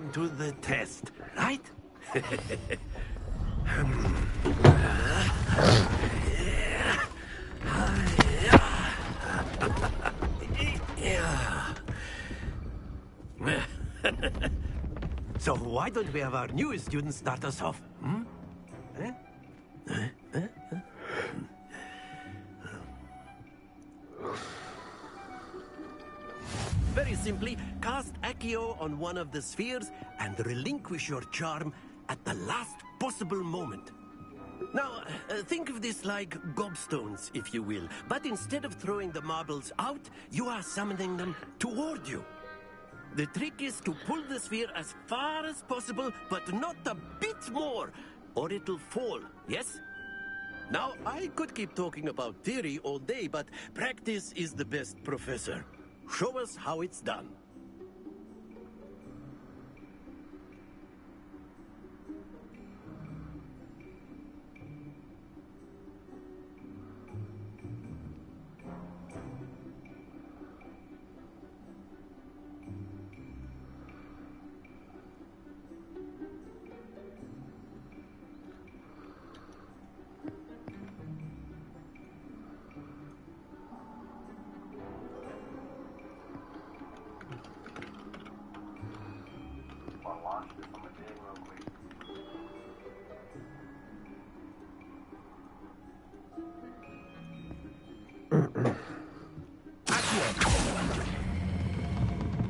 to the test, right? So why don't we have our newest student start us off? Very simply, cast Accio on one of the spheres and relinquish your charm at the last possible moment. Now, think of this like gobstones, if you will. But instead of throwing the marbles out, you are summoning them toward you. The trick is to pull the sphere as far as possible, but not a bit more, or it'll fall, yes? Now, I could keep talking about theory all day, but practice is the best professor. Show us how it's done.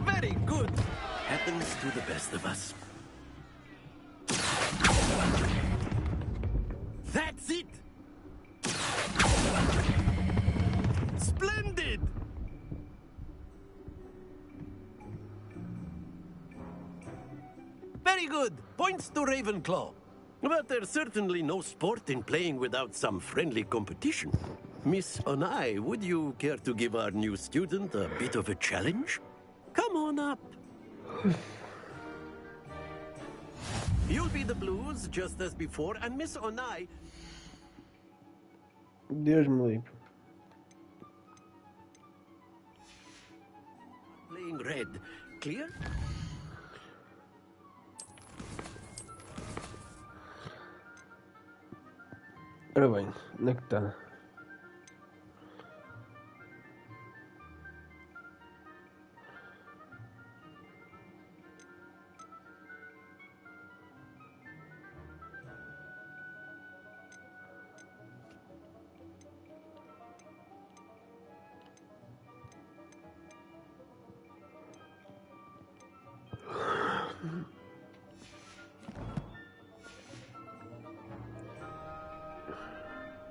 Very good. Happens to the best of us. That's it. Splendid. Very good. Points to Ravenclaw. But there's certainly no sport in playing without some friendly competition. Miss Onai, would you care to give our new student a bit of a challenge? Come on up. You'll be the blues, just as before, and Miss Onai... Deus me livre. Playing red. Clear? Ora bem, onde é que está?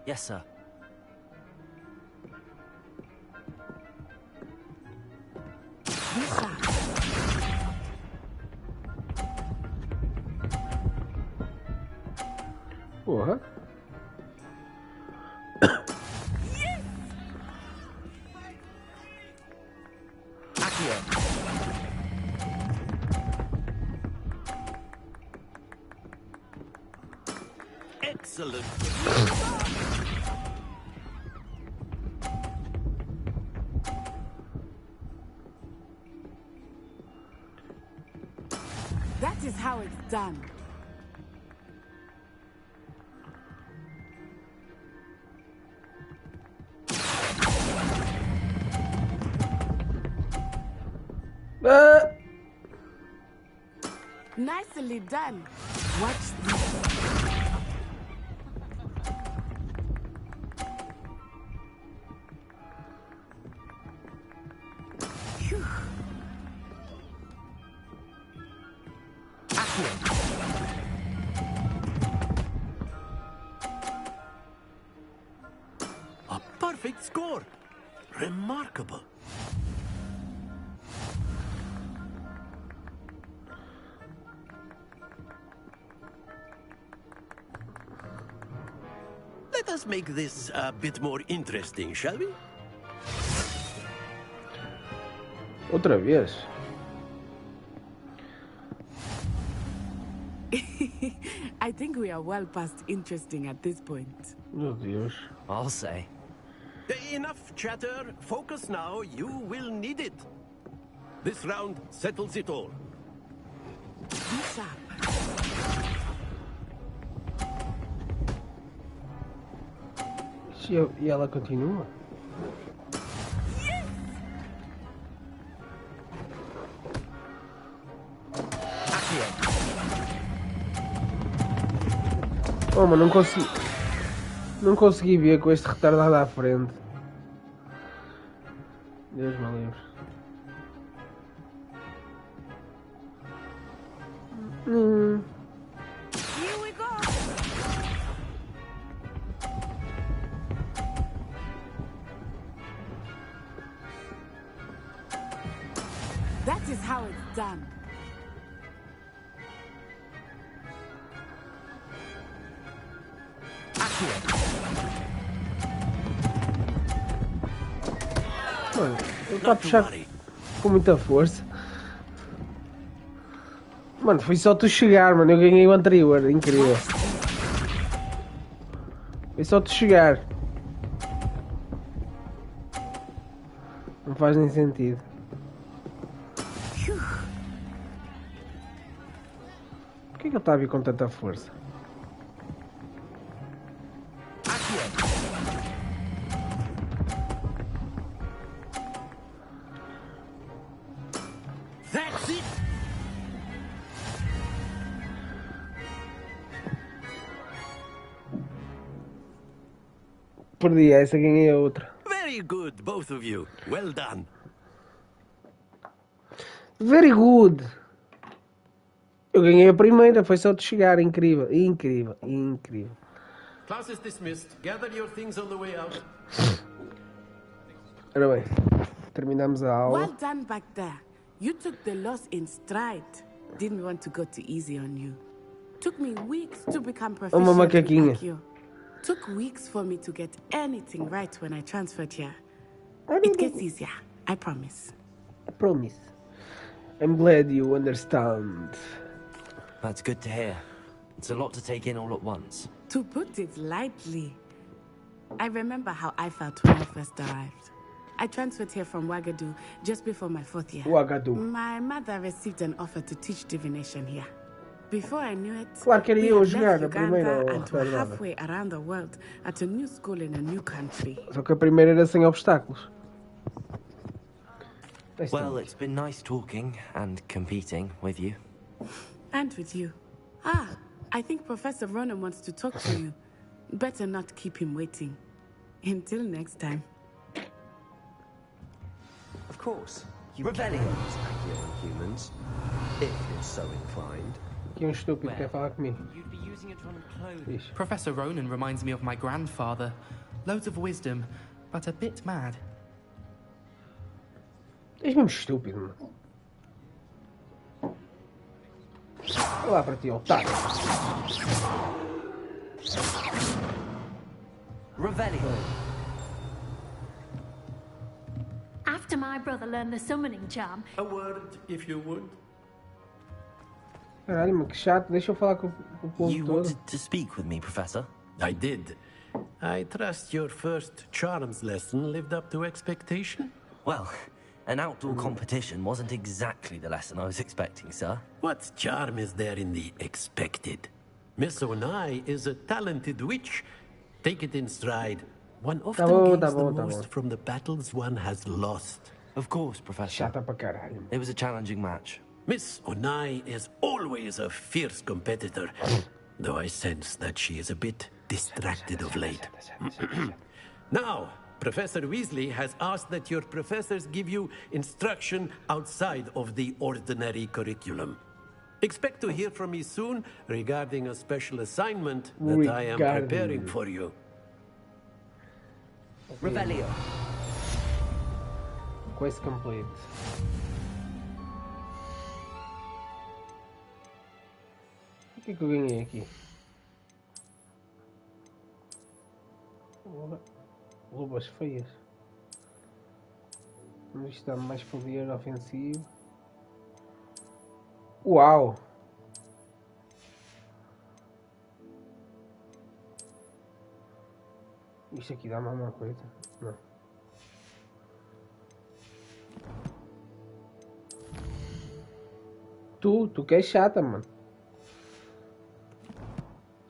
Yes, sir. Porra. Excellent. That is how it's done. Nicely done. Watch this. A perfect score. Remarkable. Let us make this a bit more interesting, shall we? Outra vez? I think we are well past interesting at this point. Meu Deus. I'll say. Enough chatter. Focus now. You will need it. This round settles it all. sharp. E ela continua? Oh, mas não consegui ver com este retardado à frente. Deus me livre. Here we go. That is how it's done. Mano, ele está a Not to puxar worry. com muita força. Mano, foi só tu chegar, mano. Eu ganhei o anterior. Incrível. Foi só tu chegar. Não faz nem sentido. Por que ele está a vir com tanta força? That's it. Perdi essa, ganhei a outra. Very good, both of you. Well done. Very good. Eu ganhei a primeira, foi só de chegar. Incrível, incrível, incrível. Class is dismissed. Gather your things on the way out. Ora bem, terminamos a aula. Well done back there. You took the loss in stride. Didn't want to go too easy on you. Took me weeks to become proficient in macaquinha. Accio. Took weeks for me to get anything right when I transferred here. I It gets easier, I promise. promise. I'm glad you understand. That's good to hear. It's a lot to take in all at once. To put it lightly, I remember how I felt when I first arrived. I transferred here from Wagadu just before my 4th year. Wagadu. My mother received an offer to teach divination here. Before I knew it, Claro que era we eu a had jogar left a primeira Uganda and were retardada. halfway around the world at a new school in a new country. Só que a primeira era sem obstáculos. Well, it's been nice talking and competing with you. And with you. Ah, I think Professor Ronan wants to talk to you. Better not keep him waiting. Until next time. Of course. You can use Accio on humans, if you're so inclined. Aqui estúpido quer falar comigo. You'd be using it on clothes. Bicho. Professor Ronan reminds me of my grandfather. Loads of wisdom, but a bit mad. És mesmo estúpido, mano. Olha lá para ti, otário. Revelio. After my brother learned the summoning charm, A word, if you would. Caralho, mano, que chato. Deixa eu falar com o povo You todo. wanted to speak with me, Professor? I did. I trust your first charms lesson lived up to expectation. Well, an outdoor competition wasn't exactly the lesson I was expecting, sir. What charm is there in the expected? Miss Onai is a talented witch. Take it in stride. One often bom, gains tá bom, the tá most bom. from the battles one has lost. Of course, Professor. Chata para caralho. It was a challenging match. Miss Onai is always a fierce competitor, though I sense that she is a bit distracted of late. Now, Professor Weasley has asked that your professors give you instruction outside of the ordinary curriculum. Expect to hear from me soon regarding a special assignment that I am Regarding. preparing for you. Revelio. Quest complete. O que é que eu ganhei aqui? Luvas feias. Isto dá mais poder ofensivo. Uau! Isto aqui dá mais uma coisa? Não. Tu que és chata, mano.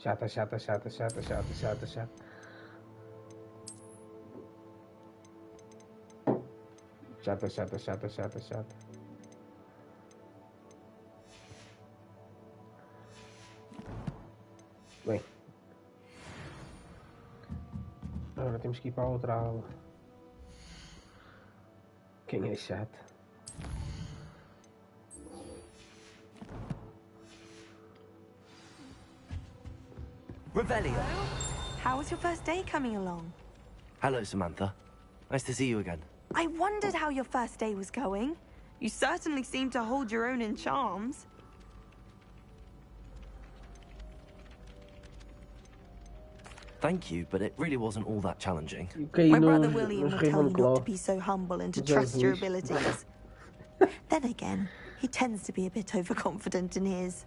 Chata, chata, chata, chata, chata, chata, chata. Chata, chata, chata, chata, chata. Bem. Agora temos que ir para a outra aula. Quem é chato? Revelio. How was your first day coming along? Hello, Samantha. Nice to see you again. I wondered how your first day was going. You certainly seem to hold your own in charms. Thank you, but it really wasn't all that challenging. My brother William will tell you not to be so humble and to trust your abilities. Then again, he tends to be a bit overconfident in his.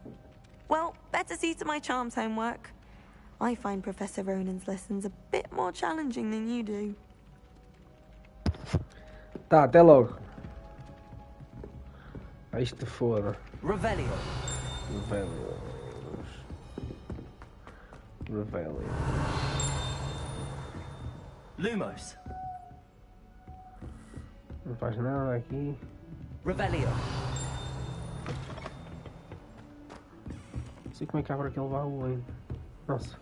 Well, better see to my charms homework. I find Professor Ronan's lessons a bit more challenging than you do. Tá, até logo. Aí isto fora. Revelio. Revelio. Lumos. Não faz nada aqui. Revelio. Não sei como é que abre aquele baú ainda. Nossa.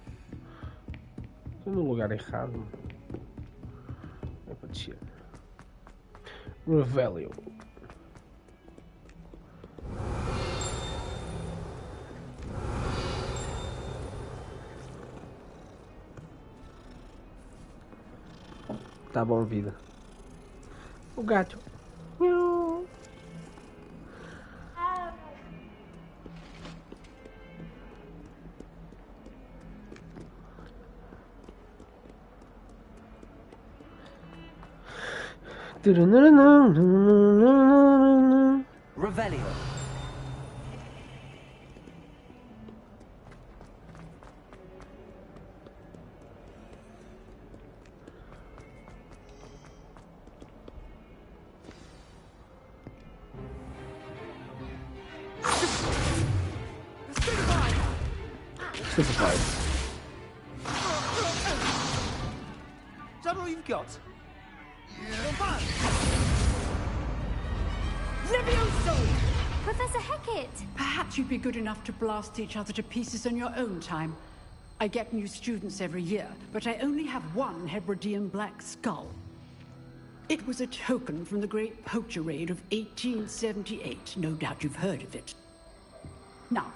Estou no lugar errado. É para descer. Revelio. Tá bom, vida. O gato. Revelio. Simplified. Is that all you've got? Levioso! Professor Hecat! Perhaps you'd be good enough to blast each other to pieces on your own time. I get new students every year, but I only have one Hebridean black skull. It was a token from the Great Poacher Raid of 1878. No doubt you've heard of it. Now,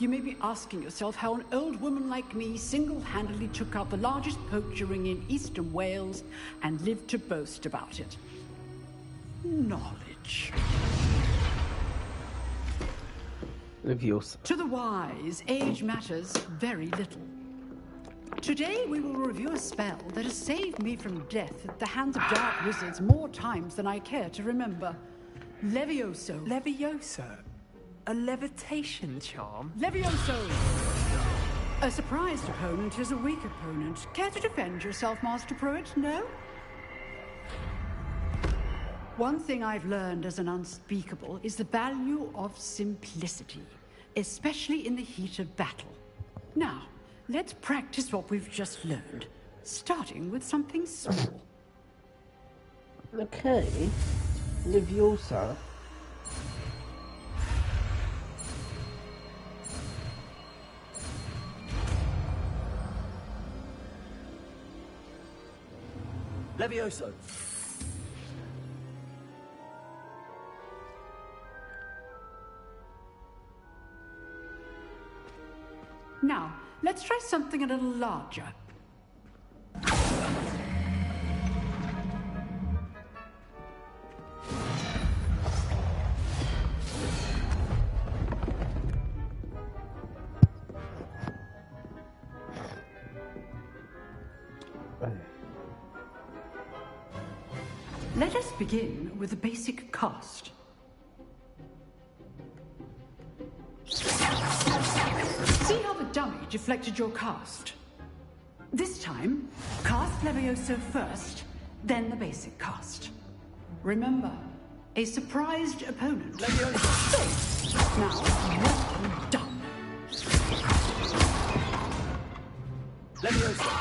you may be asking yourself how an old woman like me single-handedly took out the largest poacher ring in eastern Wales and lived to boast about it. Knowledge. Leviosa. To the wise, age matters very little. Today we will review a spell that has saved me from death at the hands of dark wizards more times than I care to remember. Levioso. Levioso? A levitation charm? Levioso! A surprised opponent is a weak opponent. Care to defend yourself, Master Pruitt? No? One thing I've learned as an unspeakable is the value of simplicity, especially in the heat of battle. Now, let's practice what we've just learned, starting with something small. Okay. Leviosa. Levioso. Now, let's try something a little larger. Let us begin with the basic cast. See how the dummy deflected your cast? This time, cast Levioso first, then the basic cast. Remember, a surprised opponent. Levioso! Now, well done. Leviosa!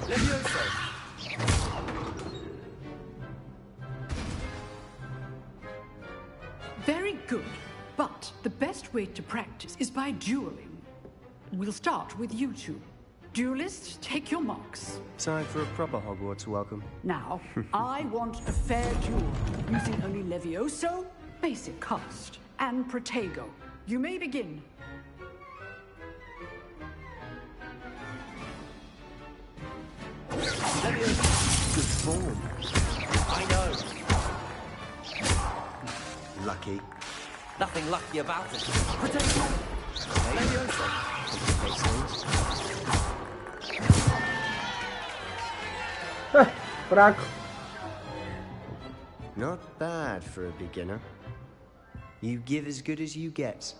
Leviosa! Very good. But the best way to practice is by dueling. We'll start with you two. Duelists, take your marks. Time for a proper Hogwarts welcome. Now, I want a fair duel, using only Levioso, basic cast, and Protego. You may begin. Leviosa! Good form. I know. Lucky. Nothing lucky about it. Protego! Leviosa! Fraco. Not bad for a beginner. You give as good as you get.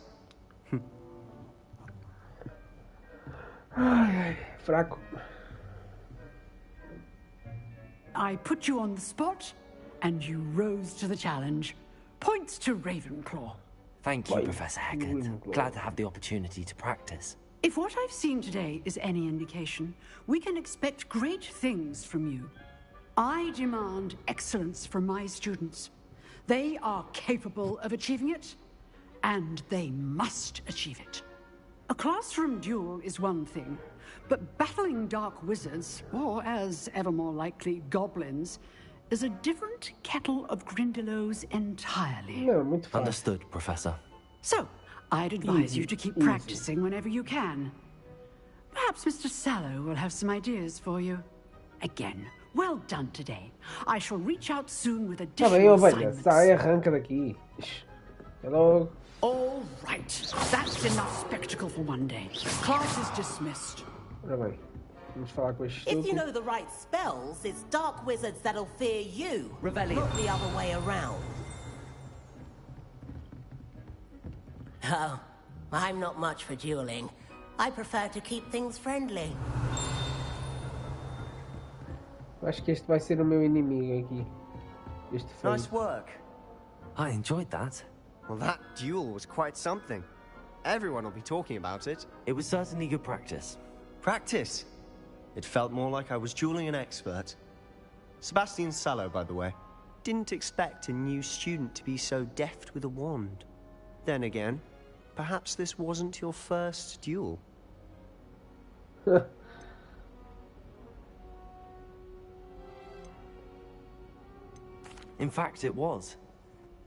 Fraco. I put you on the spot, and you rose to the challenge. Points to Ravenclaw. Thank you, Professor Hecat. Glad to have the opportunity to practice. If what I've seen today is any indication, we can expect great things from you. I demand excellence from my students. They are capable of achieving it, and they must achieve it. A classroom duel is one thing, but battling dark wizards, or as ever more likely, goblins, is a different kettle of Grindylows entirely. Understood, Professor. So, I'd advise you to keep practicing whenever you can. Perhaps Mr. Sallow will have some ideas for you. Again, well done today. I shall reach out soon with additional assignments. Sai, arranca daqui. Hello. All right. That's enough spectacle for one day. Class is dismissed. Ora bem. Vamos falar com este If you know the right spells, it's dark wizards that'll fear you. Revelio. Not the other way around. Oh, I'm not much for dueling. I prefer to keep things friendly. Acho que este vai ser o meu inimigo aqui. Este feio. Nice work. I enjoyed that. Well, that duel was quite something. Everyone will be talking about it. It was certainly good practice. Practice? It felt more like I was dueling an expert. Sebastian Sallow, by the way. Didn't expect a new student to be so deft with a wand. Then again, perhaps this wasn't your first duel. In fact, it was.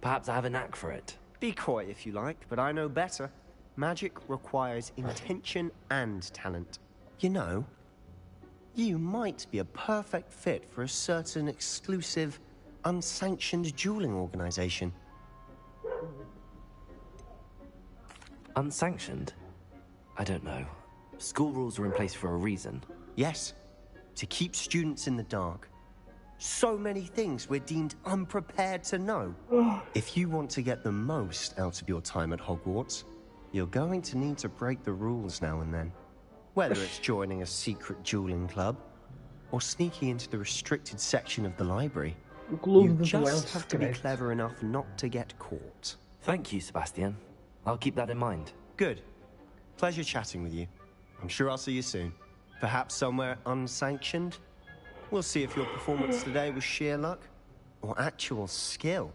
Perhaps I have a knack for it. Be coy if you like, but I know better. Magic requires intention and talent. You know, you might be a perfect fit for a certain exclusive, unsanctioned dueling organization. Unsanctioned? I don't know. School rules are in place for a reason. Yes, to keep students in the dark. So many things we're deemed unprepared to know. If you want to get the most out of your time at Hogwarts, you're going to need to break the rules now and then. Whether it's joining a secret dueling club, or sneaking into the restricted section of the library, you just have to be clever enough not to get caught. Thank you, Sebastian. I'll keep that in mind. Good. Pleasure chatting with you. I'm sure I'll see you soon. Perhaps somewhere unsanctioned? We'll see if your performance today was sheer luck or actual skill.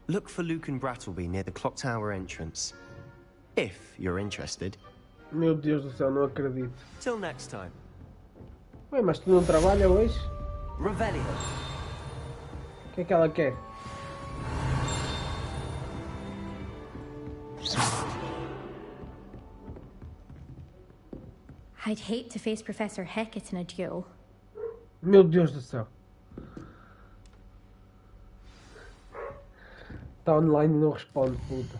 Look for Lucan Brattleby near the Clock Tower entrance. If you're interested. Meu Deus do céu, não acredito. Till next time. Ué, mas tu não trabalha hoje? Revelio. O que é que ela quer? I'd hate to face Professor Hecat in a duel. Meu Deus do céu. Tá online e não responde, puta.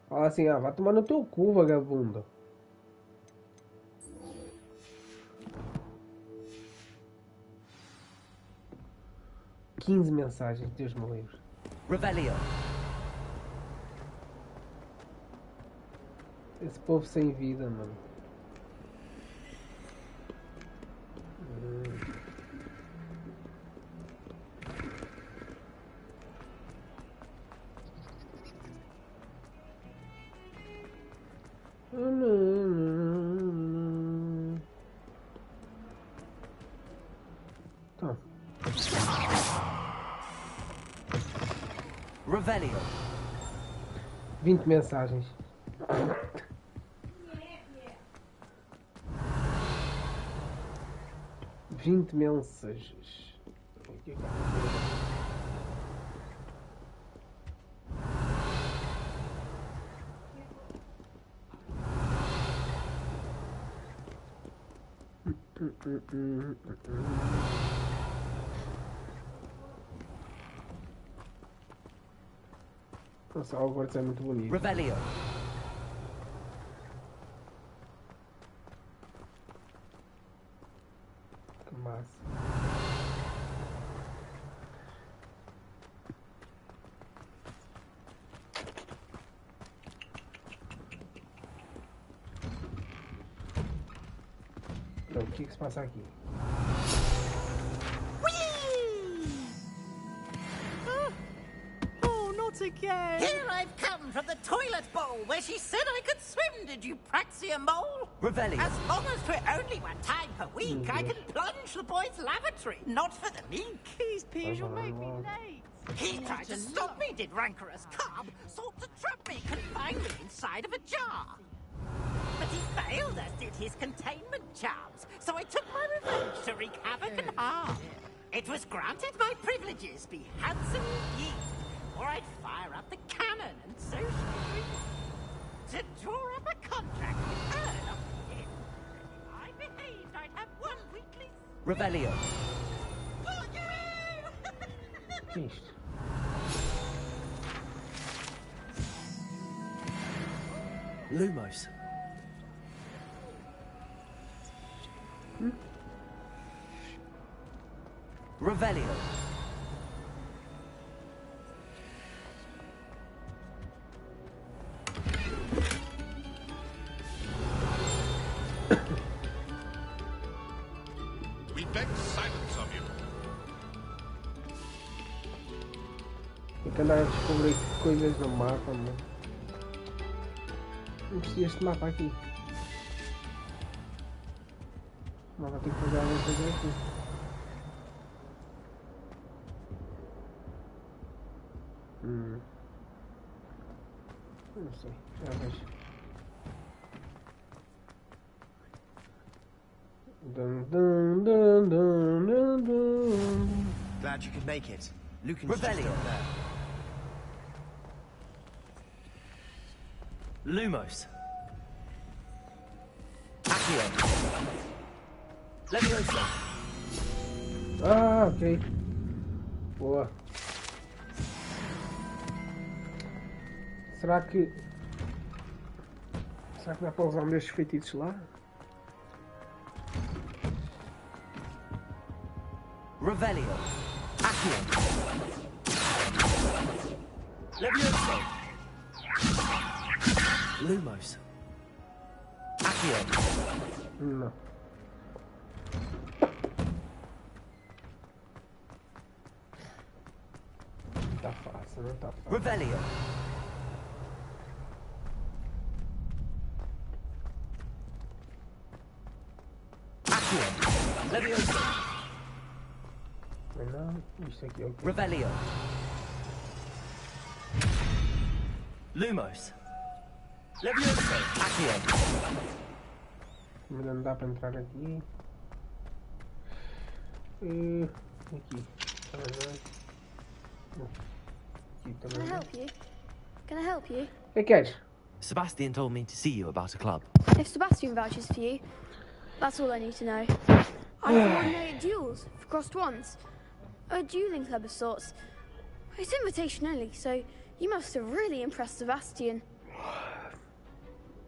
Fala assim, vai tomar no teu cu, vagabundo. Quinze mensagens, Deus me livre. Revelio. Esse povo sem vida, mano. Revelio. 20 mensagens. Vinte mensagens. Nossa, Hogwarts é muito bonito. Revelio. Que massa. Então, o que se passa aqui? Again. Here I've come from the toilet bowl where she said I could swim, did you Praxia mole? Revelio. As long as for only one time per week, I can plunge the boys' lavatory, not for the meek. These peas will make me late. He tried to stop me, did rancorous cub, sought to trap me, confine me inside of a jar. But he failed, as did his containment charms, so I took my revenge to wreak havoc and harm. It was granted my privileges be handsome ye. Or I'd fire up the cannon and so to draw up a contract with her. If I behaved, I'd have one weekly. Revelio. Lumos. Revelio. We beg silence of you. Tem que andar a descobrir coisas no mapa, mano. Não precisa este mapa aqui. O mapa tem que fazer alguma coisa aqui. Não sei, já vejo. Dun, dun, dun, dun, dun, dun. Glad you could make it. Lucan's just Revelio. up there. Lumos. Accio. Leviosa. Ah, ok. Boa. Será que dá para usar um destes feitiços lá? Revelio. Accio. Leviosa. Lumos. Accio. Não. Tá fácil, não tá fácil. Revelio. Accio. Leviosa. Não, isto aqui é o que... Revelio. Lumos. Leviosa. Accio. Mas não dá para entrar aqui. Aqui. Can I help you? Can I help you? O que queres? Sebastian told me to see you about a club. If Sebastian vouches for you, that's all I need to know. I coordinate duels for crossed wands. A dueling club of sorts. It's invitation only, so you must have really impressed Sebastian.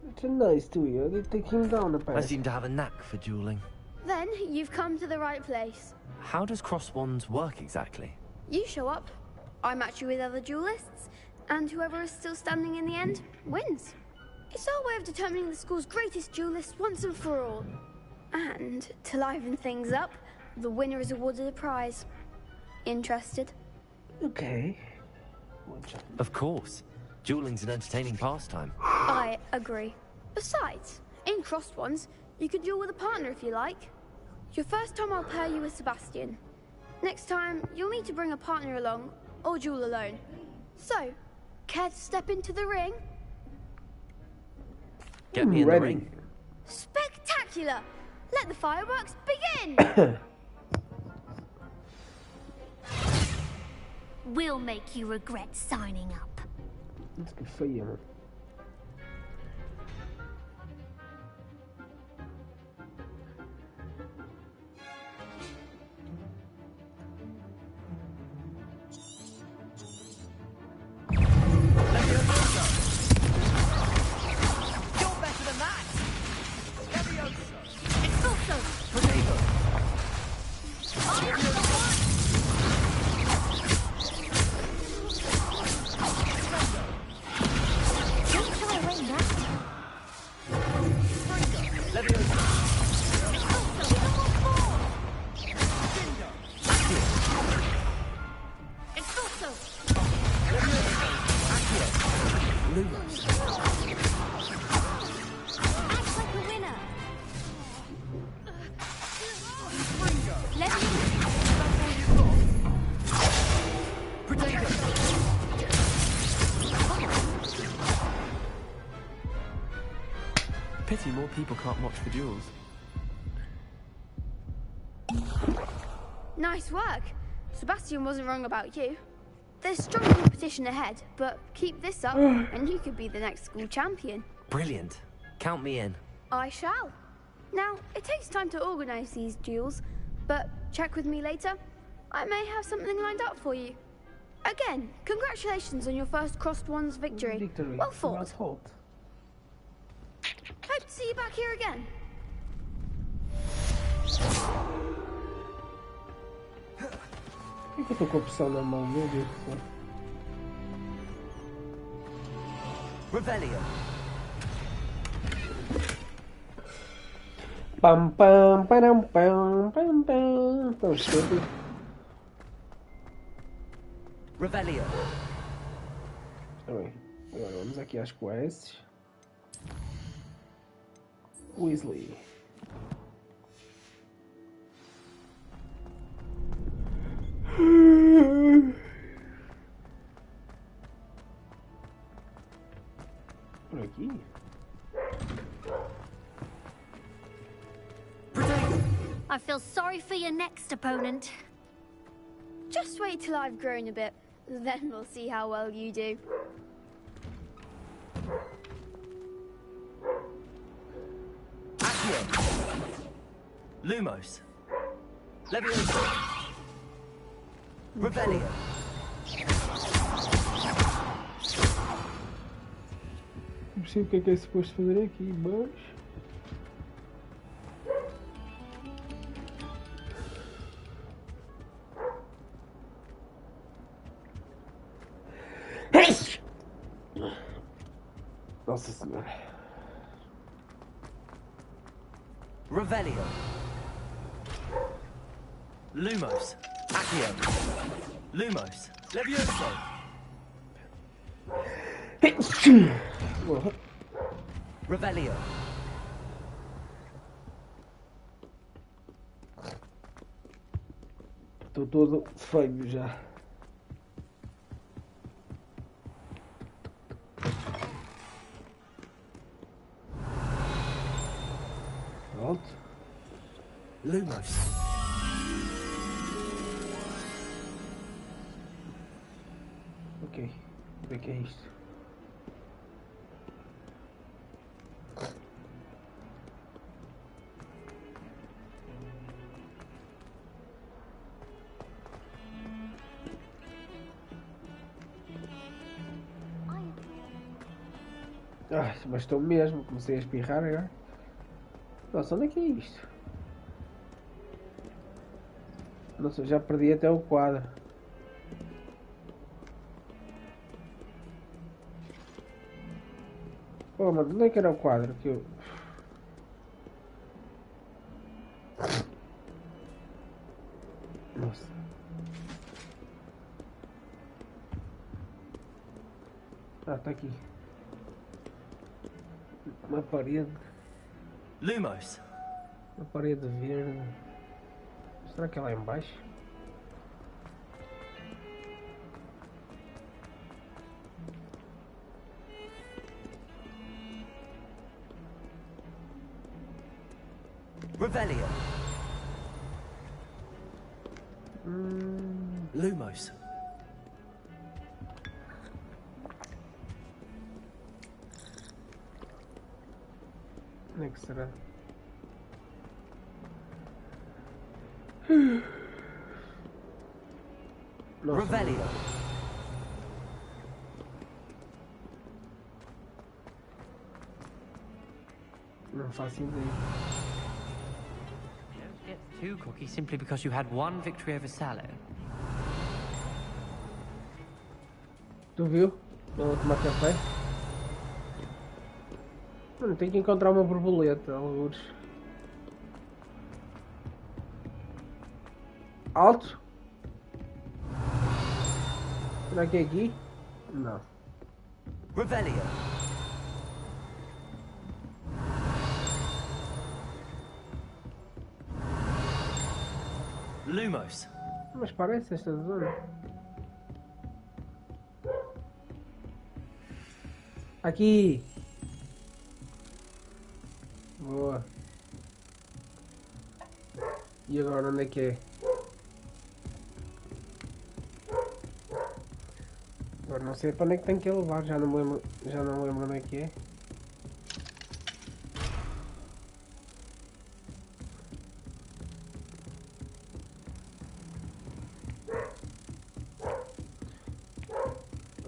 It's nice to hear. They're taking down the I pass. seem to have a knack for dueling. Then you've come to the right place. How does cross wands work exactly? You show up, I match you with other duelists, and whoever is still standing in the end wins. It's our way of determining the school's greatest duelist once and for all. And to liven things up, the winner is awarded a prize. Interested? Okay. Of course. Dueling's an entertaining pastime. I agree. Besides, in crossed ones, you could duel with a partner if you like. Your first time I'll pair you with Sebastian. Next time, you'll need to bring a partner along, or duel alone. So, care to step into the ring? Get me in the ring. Spectacular! Let the fireworks begin! We'll make you regret signing up. Isso que feia, mano. Pity more people can't watch the duels. Nice work. Sebastian wasn't wrong about you. There's strong competition ahead, but keep this up and you could be the next school champion. Brilliant. Count me in. I shall. Now, it takes time to organise these duels, but check with me later. I may have something lined up for you. Again, congratulations on your first Crossed Wands victory. Well fought. Hope to see you back here again. Por que eu tô com a opção na mão, meu Deus do céu? Revelio. Pam pam pam pam pam pam. Tão estúpido. Revelio. Tá bem. Agora vamos aqui às quests. Weasley. Por aqui? I feel sorry for your next opponent. Just wait till I've grown a bit, then we'll see how well you do. Accio. Lumos. Leviosa. Revelio. Não sei o que é suposto fazer aqui, mas... Nossa Senhora. Revelio. Lumos. Accio. Lumos. Levioso. Revelio. Estou todo feio já. Pronto. Lumos. Ok. O que é isto? Ah, mas estou mesmo, comecei a espirrar agora. Nossa, onde é que é isto? Nossa, já perdi até o quadro. Oh, mano, onde é que era o quadro que eu... Nossa. Ah, tá aqui. Uma parede. Lumos. Uma parede verde. Será que é lá embaixo? Revelio. Lumos. Onde é que será? Nossa, Revelio. não faço ideia. You don't get 2 cookies simply because you had 1 victory over Sallow. Tu viu? Vou tomar café. Mano, tenho que encontrar uma borboleta, alguns. Alto? Será que é aqui? Não. Revelio. Lumos. Mas parece esta zona. Aqui! Boa. E agora onde é que é? Agora não sei para onde é que tem que levar, já não lembro onde é que é.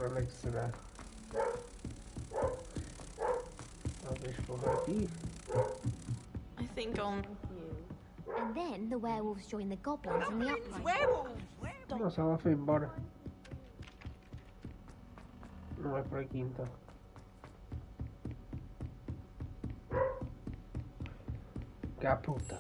Onde é que será? Talvez por aqui. I think I'll... And then the werewolves join the goblins in the uprising. Nossa, ela foi embora. Não é por aqui então. Caputa.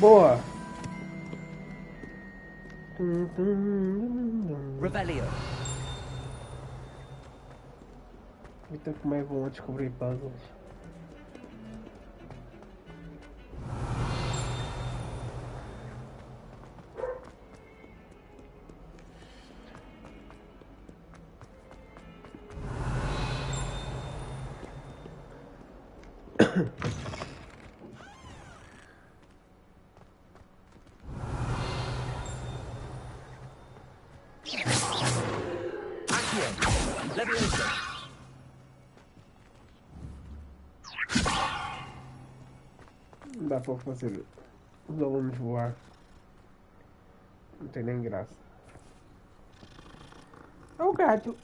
Boa! Revelio. Então como é bom descobrir puzzles. Não dá para fazer os alunos voar. Não tem nem graça. É o gato.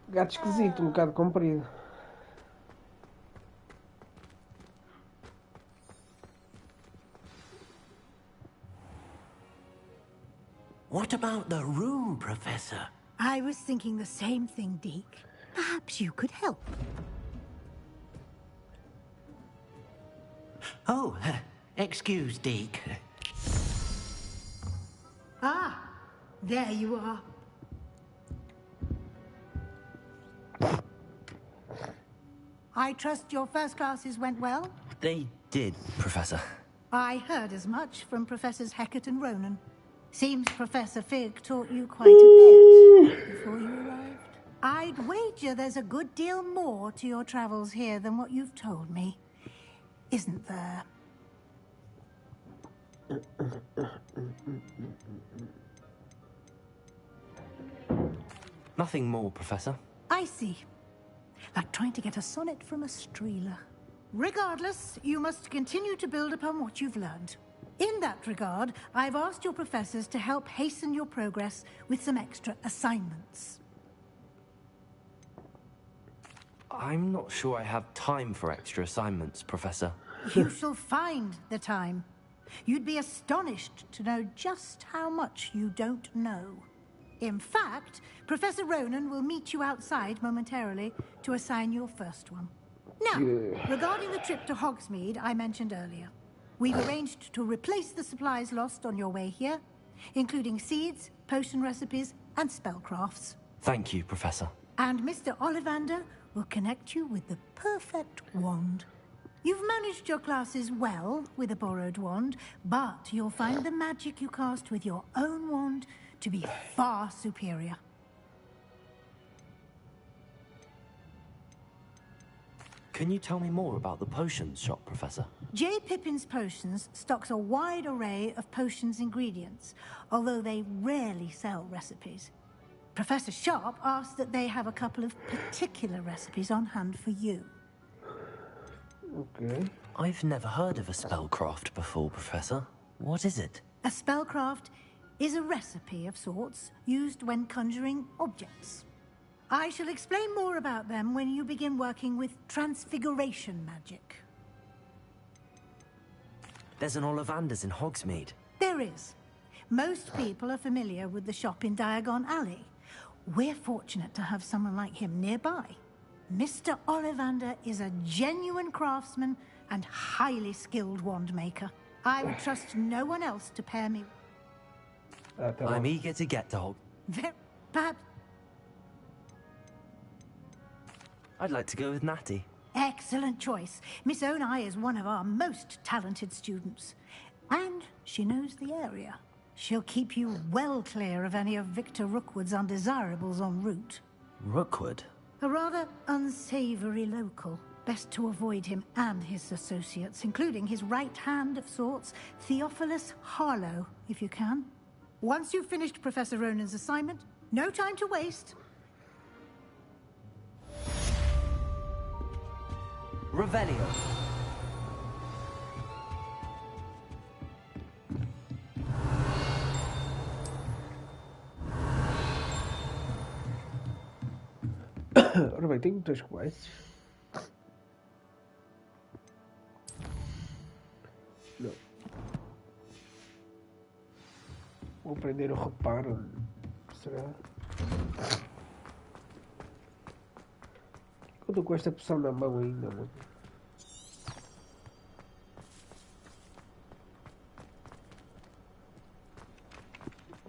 Gato esquisito, um bocado comprido. What about the room, Professor? I was thinking the same thing, Deke. Perhaps you could help. Oh, excuse, Deke. Ah, there you are. I trust your first classes went well? They did, Professor. I heard as much from Professors Hecat and Ronan. Seems Professor Fig taught you quite a bit before you arrived. I'd wager there's a good deal more to your travels here than what you've told me. Isn't there? Nothing more, Professor. I see. Like trying to get a sonnet from a streeler. Regardless, you must continue to build upon what you've learned. In that regard, I've asked your professors to help hasten your progress with some extra assignments. I'm not sure I have time for extra assignments, Professor. You shall find the time. You'd be astonished to know just how much you don't know. In fact, Professor Ronan will meet you outside momentarily to assign your first one. Now, regarding the trip to Hogsmeade I mentioned earlier, we've arranged to replace the supplies lost on your way here, including seeds, potion recipes, and spellcrafts. Thank you, Professor. And Mr. Ollivander will connect you with the perfect wand. You've managed your classes well with a borrowed wand, but you'll find the magic you cast with your own wand to be far superior. Can you tell me more about the potions shop, Professor? J. Pippin's Potions stocks a wide array of potions ingredients, although they rarely sell recipes. Professor Sharp asked that they have a couple of particular recipes on hand for you. Okay. I've never heard of a spellcraft before, Professor. What is it? A spellcraft is a recipe of sorts used when conjuring objects. I shall explain more about them when you begin working with transfiguration magic. There's an Ollivander's in Hogsmeade. There is. Most people are familiar with the shop in Diagon Alley. We're fortunate to have someone like him nearby. Mr. Ollivander is a genuine craftsman and highly skilled wand maker. I would trust no one else to pair me. I'm eager to get to Hog. Perhaps. I'd like to go with Natty. Excellent choice. Miss Onai is one of our most talented students. And she knows the area. She'll keep you well clear of any of Victor Rookwood's undesirables en route. Rookwood? A rather unsavory local. Best to avoid him and his associates, including his right hand of sorts, Theophilus Harlow, if you can. Once you've finished Professor Ronan's assignment, no time to waste. Revelio. Ora bem, tenho muitas quests. Não. Vou aprender o reparo. Será? Eu tô com esta poção na mão ainda, mano.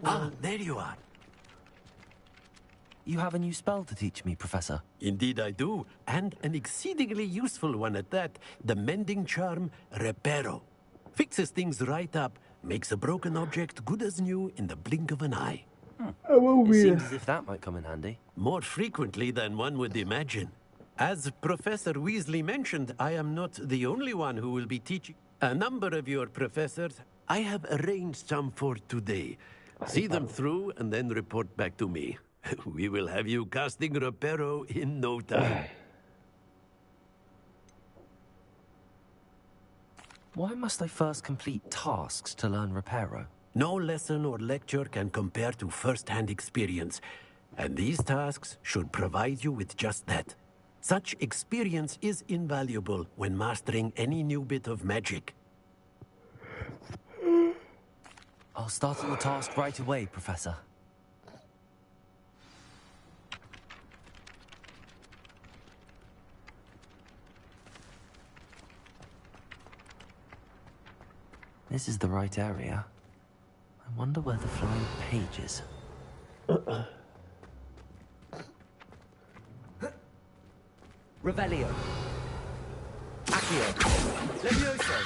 Ah, there you are. You have a new spell to teach me, Professor. Indeed I do, and an exceedingly useful one at that. The mending charm, Reparo. Fixes things right up, makes a broken object good as new in the blink of an eye. It seems as if that might come in handy. More frequently than one would imagine. As Professor Weasley mentioned, I am not the only one who will be teaching a number of your professors. I have arranged some for today. See them through and then report back to me. We will have you casting Reparo in no time. Why must I first complete tasks to learn Reparo? No lesson or lecture can compare to first-hand experience, and these tasks should provide you with just that. Such experience is invaluable when mastering any new bit of magic. I'll start on the task right away, Professor. This is the right area. I wonder where the flying page is. Revelio. Accio. Levioso.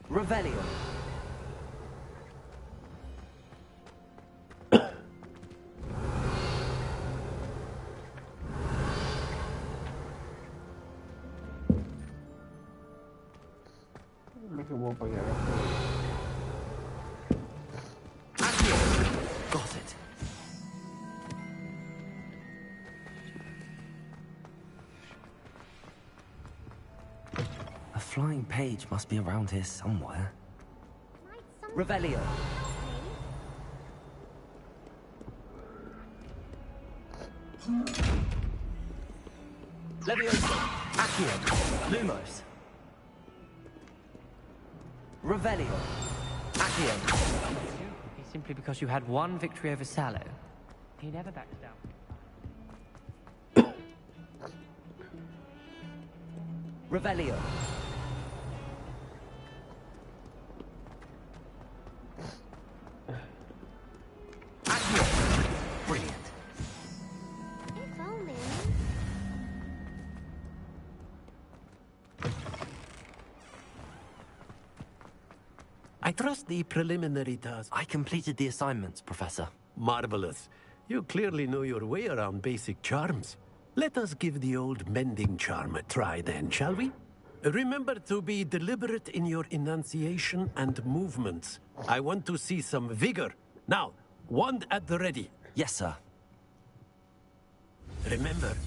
Revelio. Como é que eu vou apanhar a Got it. A flying page must be around here somewhere. Revelio. Leviosa. Accio. Lumos. Revelio. Accio. Simply because you had one victory over Sallow. He never backs down. Revelio. Accio. Brilliant. If only. I trust the preliminary task. I completed the assignments, Professor. Marvelous. You clearly know your way around basic charms. Let us give the old mending charm a try then, shall we? Remember to be deliberate in your enunciation and movements. I want to see some vigor. Now, wand at the ready. Yes, sir. Remember,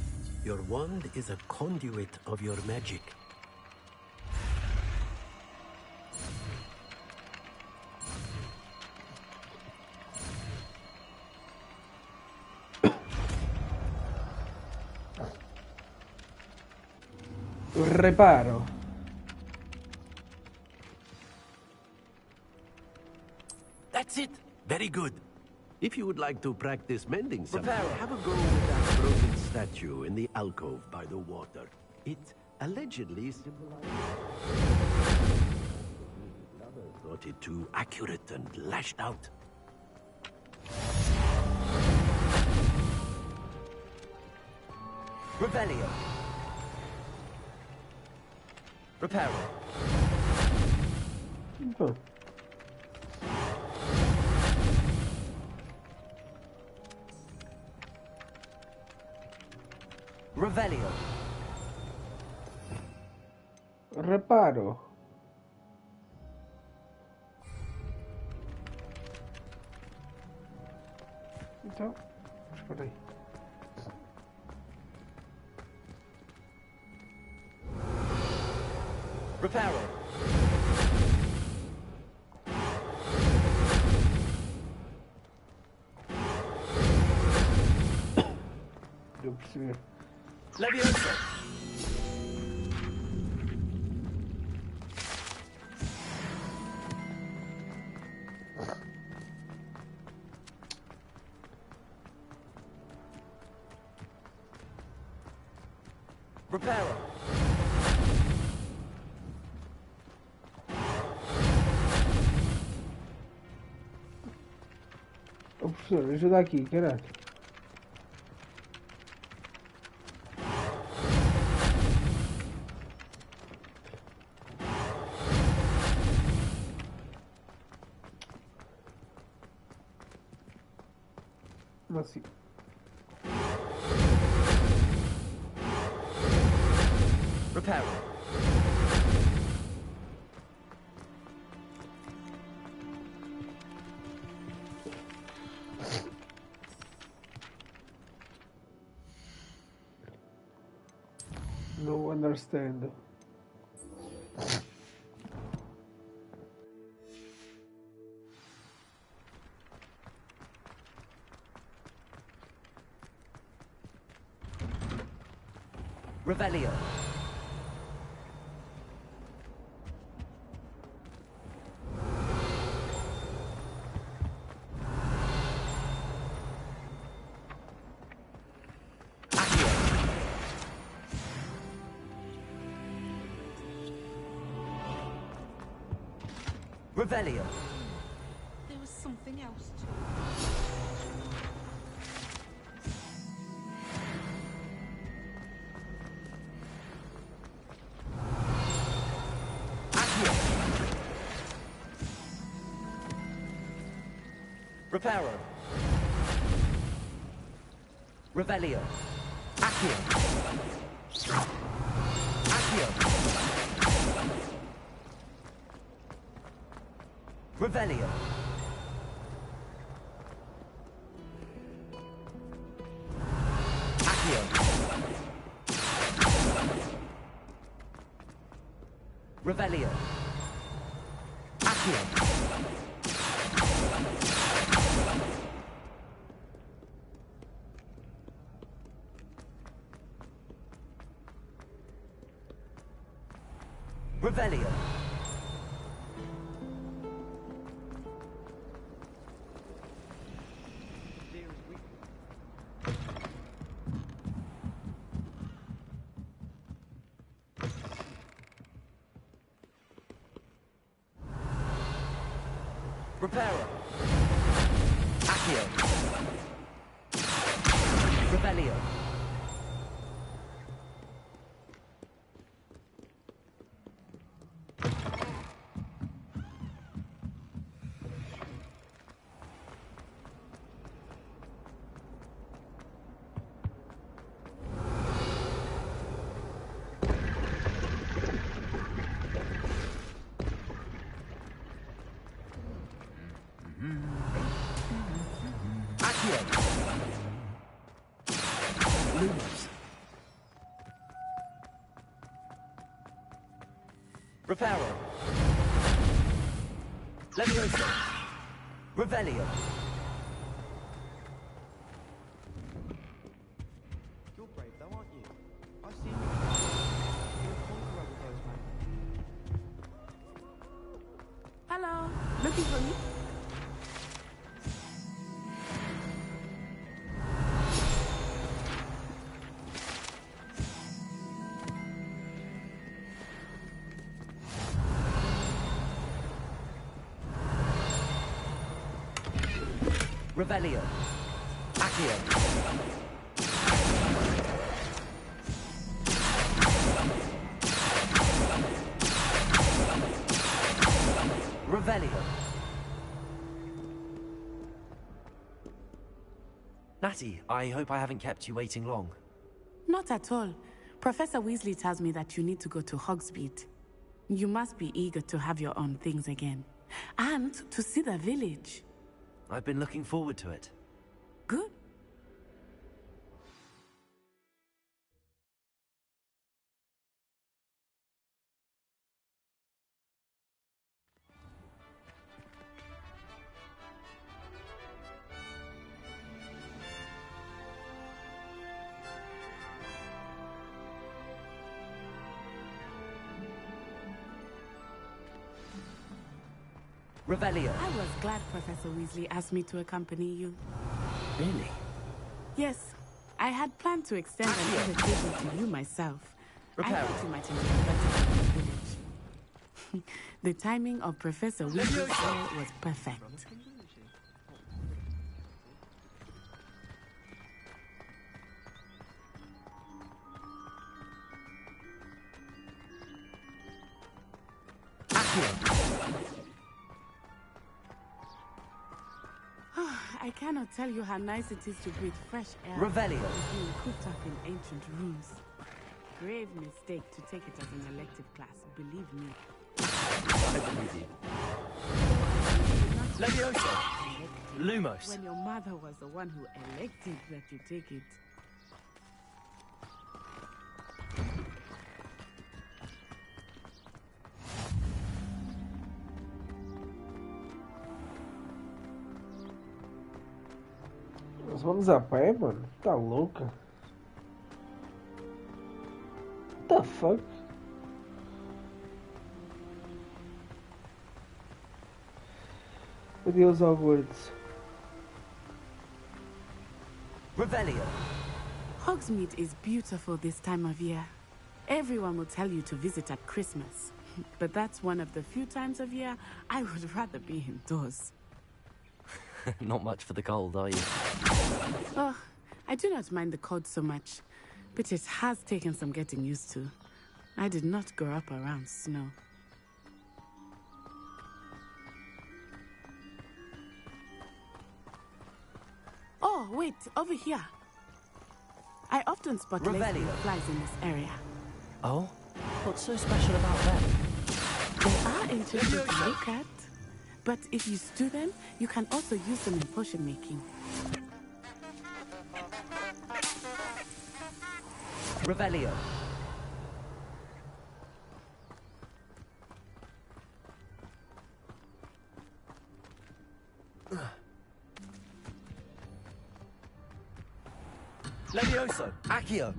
your wand is a conduit of your magic. Reparo. That's it. Very good. If you would like to practice mending something, Reparo. have a go with that broken statue in the alcove by the water. It allegedly symbolizes... Thought it too accurate and lashed out. Revelio. Reparo. Então. Revelio. Reparo. Então, espera aí. Reparo. Eu percebi. Leviosa. Reparo. Ô professor, ajuda aqui, caralho. Assim. Reparo. No understand. Revelio. Revelio. There was something else too. Reparo. Revelio. Accio. Accio. Revelio. Accio. Revelio. Accio. Revelio. Reparo. Accio. Revelio. Lumos. Reparo. Leviosa. Revelio. You're brave though, aren't you? I've seen you. You're a conqueror with those, man. Hello. Looking for me? Revelio. Accio. Revelio. Natty, I hope I haven't kept you waiting long. Not at all. Professor Weasley tells me that you need to go to Hogsmeade. You must be eager to have your own things again. And to see the village. I've been looking forward to it. Good. Revelio. I was glad Professor Weasley asked me to accompany you. Really? Yes. I had planned to extend an invitation to you myself. I thought you might enjoy better in the village. The timing of Professor Weasley's call was perfect. I cannot tell you how nice it is to breathe fresh air. Revelio. Being cooped up in ancient rooms. Grave mistake to take it as an elective class, believe me. I believe you. Leviosa. Lumos. When your mother was the one who elected that you take it. Nós vamos a pé, mano? Tá louca? What the fuck? Adeus, Hogwarts. Revelio. Hogsmeade is beautiful this time of year. Everyone will tell you to visit at Christmas. But that's one of the few times of year I would rather be indoors. Not much for the cold, are you? Oh, I do not mind the cold so much, but it has taken some getting used to. I did not grow up around snow. Oh, wait, over here. I often spot lace flies in this area. Oh? What's so special about them? They are interesting to look at. But if you stew them, you can also use them in potion making. Revelio. Levioso. Accio.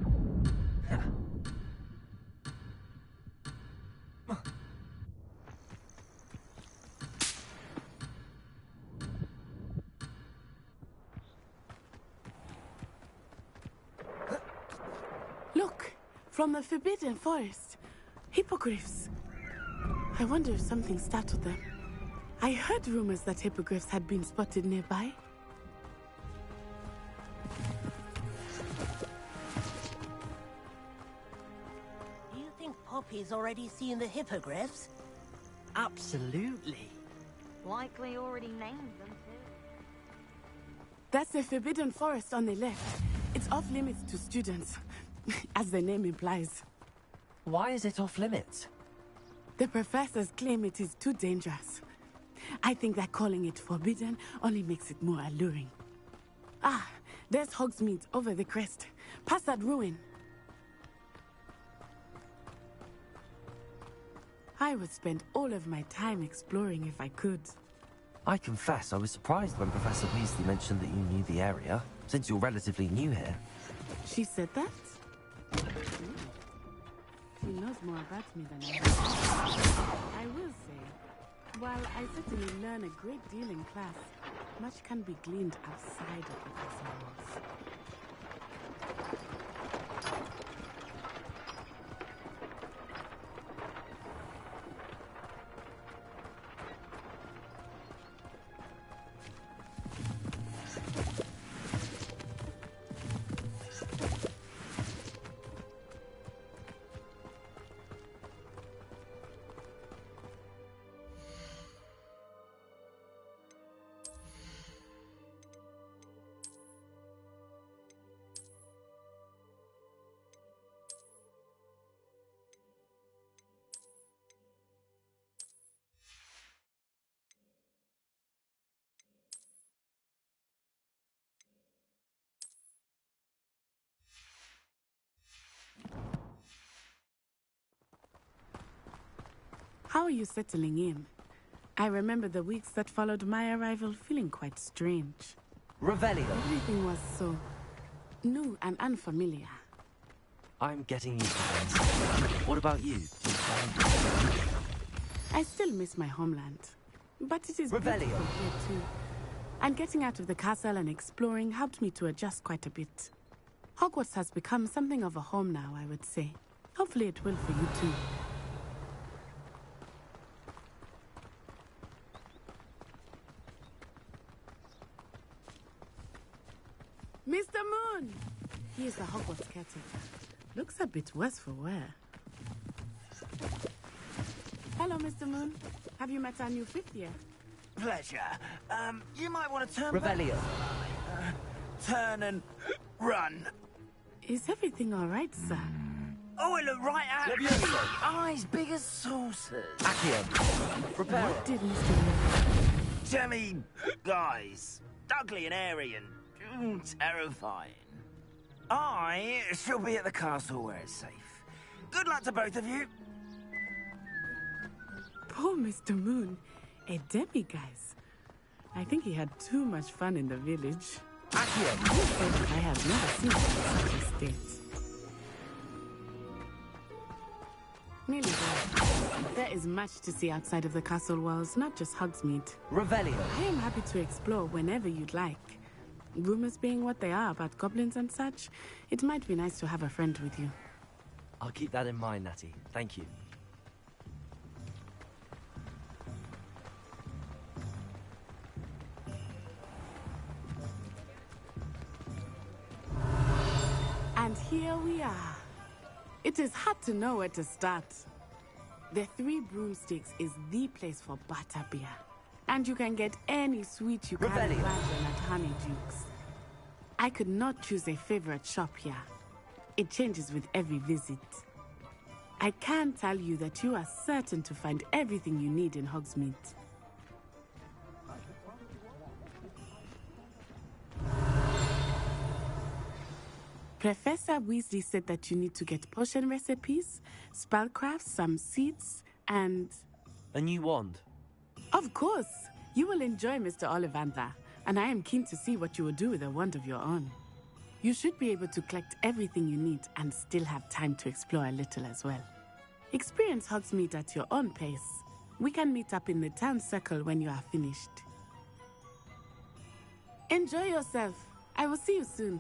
From the Forbidden Forest. Hippogriffs. I wonder if something startled them. I heard rumors that hippogriffs had been spotted nearby. Do you think Poppy's already seen the hippogriffs? Absolutely. Likely already named them too. That's the Forbidden Forest on the left. It's off limits to students, as the name implies. Why is it off limits? The professors claim it is too dangerous. I think that calling it forbidden only makes it more alluring. Ah, there's Hogsmeade over the crest. Past that ruin. I would spend all of my time exploring if I could. I confess I was surprised when Professor Weasley mentioned that you knew the area, since you're relatively new here. She said that? She knows more about me than I do. I will say, while I certainly learn a great deal in class, much can be gleaned outside of the classroom walls. How are you settling in? I remember the weeks that followed my arrival feeling quite strange. Revelio. Everything was so new and unfamiliar. I'm getting used to things. What about you? I still miss my homeland, but it is Revelio. beautiful here too. And getting out of the castle and exploring helped me to adjust quite a bit. Hogwarts has become something of a home now, I would say. Hopefully it will for you too. Mr. Moon! He is the Hogwarts caretaker. Looks a bit worse for wear. Hello, Mr. Moon. Have you met our new fifth year? Pleasure. You might want to turn Revelio. Turn and run. Is everything all right, sir? Oh, it looked right at me. Eyes big as saucers. Accio. Prepare. What did Mr. Moon? Jemmy guys. Ugly and airy and terrifying. I shall be at the castle where it's safe. Good luck to both of you. Poor Mr. Moon. A demi-guise. I think he had too much fun in the village. Accio. I have never seen him in such a state. Nearly there. There is much to see outside of the castle walls, not just Hogsmeade. Revelio. I am happy to explore whenever you'd like. Rumors being what they are about goblins and such, it might be nice to have a friend with you. I'll keep that in mind, Natty. Thank you. And here we are. It is hard to know where to start. The Three Broomsticks is the place for butterbeer. And you can get any sweet you can imagine at Honeyduke's. I could not choose a favorite shop here. It changes with every visit. I can tell you that you are certain to find everything you need in Hogsmeade. Professor Weasley said that you need to get potion recipes, spellcrafts, some seeds, and... A new wand. Of course! You will enjoy Mr. Ollivander, and I am keen to see what you will do with a wand of your own. You should be able to collect everything you need and still have time to explore a little as well. Experience Hogsmeade at your own pace. We can meet up in the town circle when you are finished. Enjoy yourself. I will see you soon.